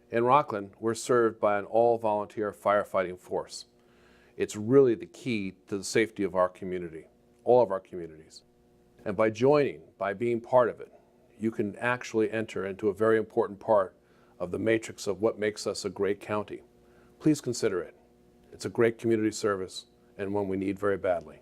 In Rockland, we're served by an all-volunteer firefighting force. It's really the key to the safety of our community, all of our communities. And by joining, by being part of it, you can actually enter into a very important part of the matrix of what makes us a great county. Please consider it. It's a great community service and one we need very badly.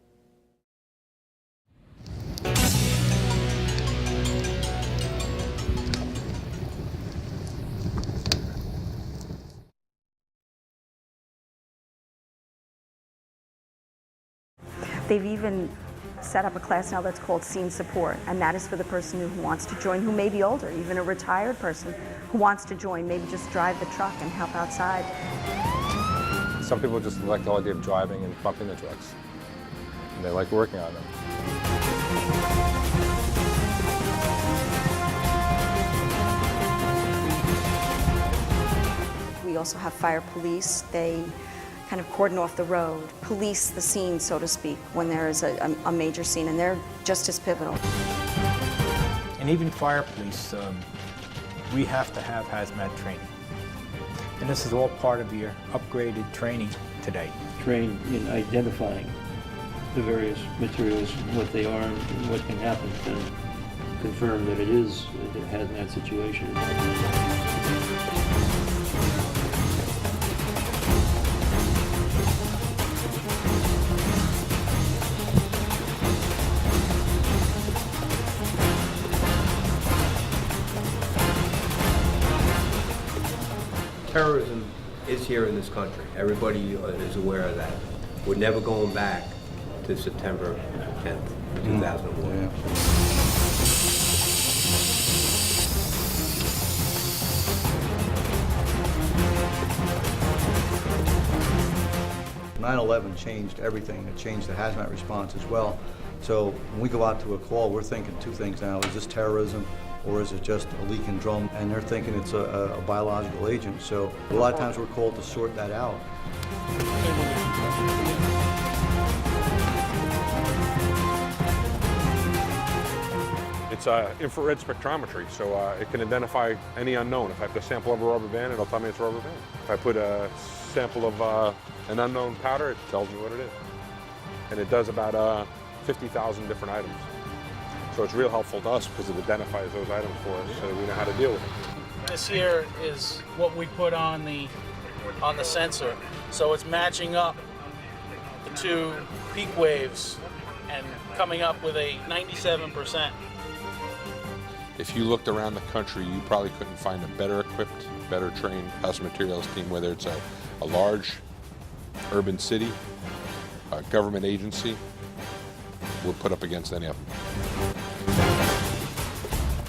They've even set up a class now that's called Scene Support, and that is for the person who wants to join, who may be older, even a retired person who wants to join, maybe just drive the truck and help outside. Some people just like the idea of driving and pumping the trucks, and they like working on them. We also have fire police. They kind of cordon off the road, police the scene, so to speak, when there is a major scene, and they're just as pivotal. And even fire police, we have to have hazmat training. And this is all part of your upgraded training today. Trained in identifying the various materials, what they are, and what can happen, and confirm that it is a hazmat situation. Terrorism is here in this country. Everybody is aware of that. We're never going back to September 10th, 2001. Yeah. 9/11 changed everything. It changed the hazmat response as well. So when we go out to a call, we're thinking two things now. Is this terrorism, or is it just a leaking drum? And they're thinking it's a biological agent. So a lot of times we're called to sort that out. It's infrared spectrometry, so it can identify any unknown. If I put a sample of a rubber band, it'll tell me it's a rubber band. If I put a sample of an unknown powder, it tells me what it is. And it does about 50,000 different items. So it's real helpful to us because it identifies those items for us so that we know how to deal with them. This here is what we put on the sensor. So it's matching up the two peak waves and coming up with a 97%. If you looked around the country, you probably couldn't find a better equipped, better trained hazardous materials team, whether it's a large urban city, a government agency, we'll put up against any of them.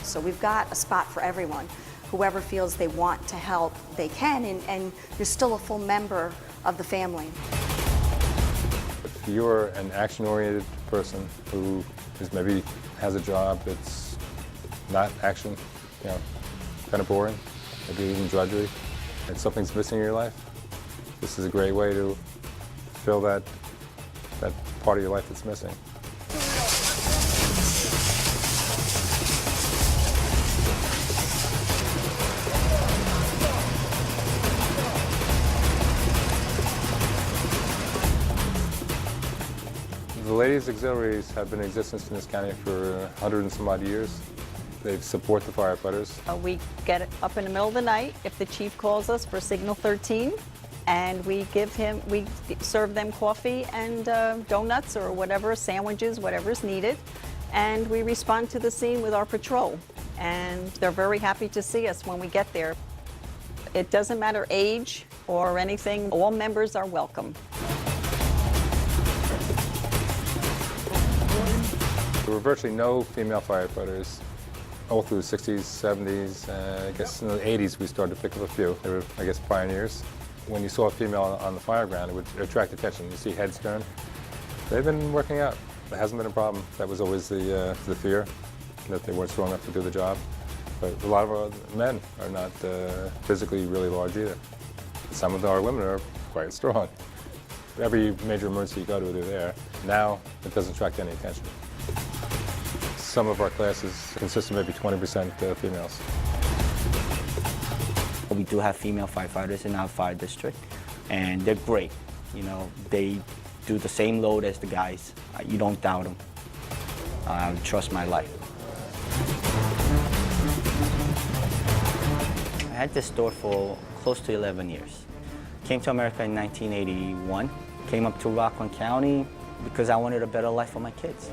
So we've got a spot for everyone. Whoever feels they want to help, they can, and you're still a full member of the family. If you're an action-oriented person who maybe has a job that's not action, kind of boring, maybe even drudgery, and something's missing in your life, this is a great way to fill that part of your life that's missing. The Ladies Auxiliaries have been in existence in this county for 100 and some odd years. They support the firefighters. We get up in the middle of the night if the chief calls us for Signal 13, and we serve them coffee and donuts or whatever, sandwiches, whatever's needed, and we respond to the scene with our patrol. And they're very happy to see us when we get there. It doesn't matter age or anything, all members are welcome. There were virtually no female firefighters all through the 60s, 70s, I guess in the 80s we started to pick up a few. They were, I guess, pioneers. When you saw a female on the fire ground, it would attract attention. You see heads turn. They've been working out. It hasn't been a problem. That was always the fear, that they weren't strong enough to do the job. But a lot of our men are not physically really large either. Some of our women are quite strong. Every major emergency you go to, they're there. Now, it doesn't attract any attention. Some of our classes consist of maybe 20% females. We do have female firefighters in our fire district, and they're great. You know, they do the same load as the guys. You don't doubt them. Trust my life. I had this store for close to 11 years. Came to America in 1981. Came up to Rockland County because I wanted a better life for my kids.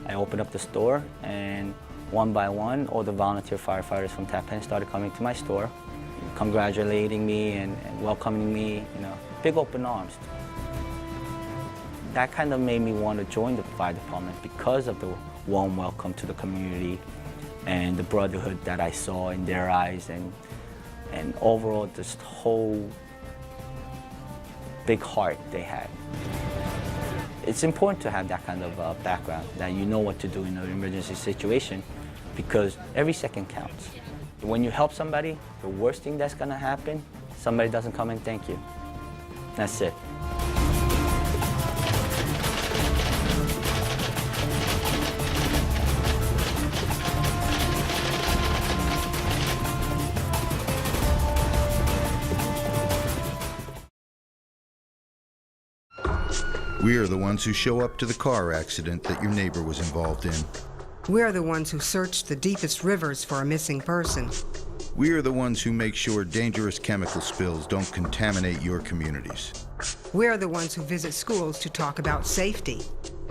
I opened up the store, and one by one, all the volunteer firefighters from Tappan started coming to my store, congratulating me and welcoming me, you know, big open arms. That kind of made me want to join the fire department because of the warm welcome to the community and the brotherhood that I saw in their eyes, and overall this whole big heart they had. It's important to have that kind of background, that you know what to do in an emergency situation, because every second counts. When you help somebody, the worst thing that's gonna happen, somebody doesn't come and thank you. That's it. We are the ones who show up to the car accident that your neighbor was involved in. We are the ones who search the deepest rivers for a missing person. We are the ones who make sure dangerous chemical spills don't contaminate your communities. We are the ones who visit schools to talk about safety.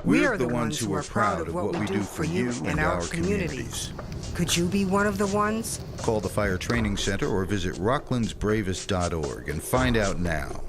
We are the ones who are proud of what we do for you and our communities. Could you be one of the ones? Call the Fire Training Center or visit rocklandsbravest.org and find out now.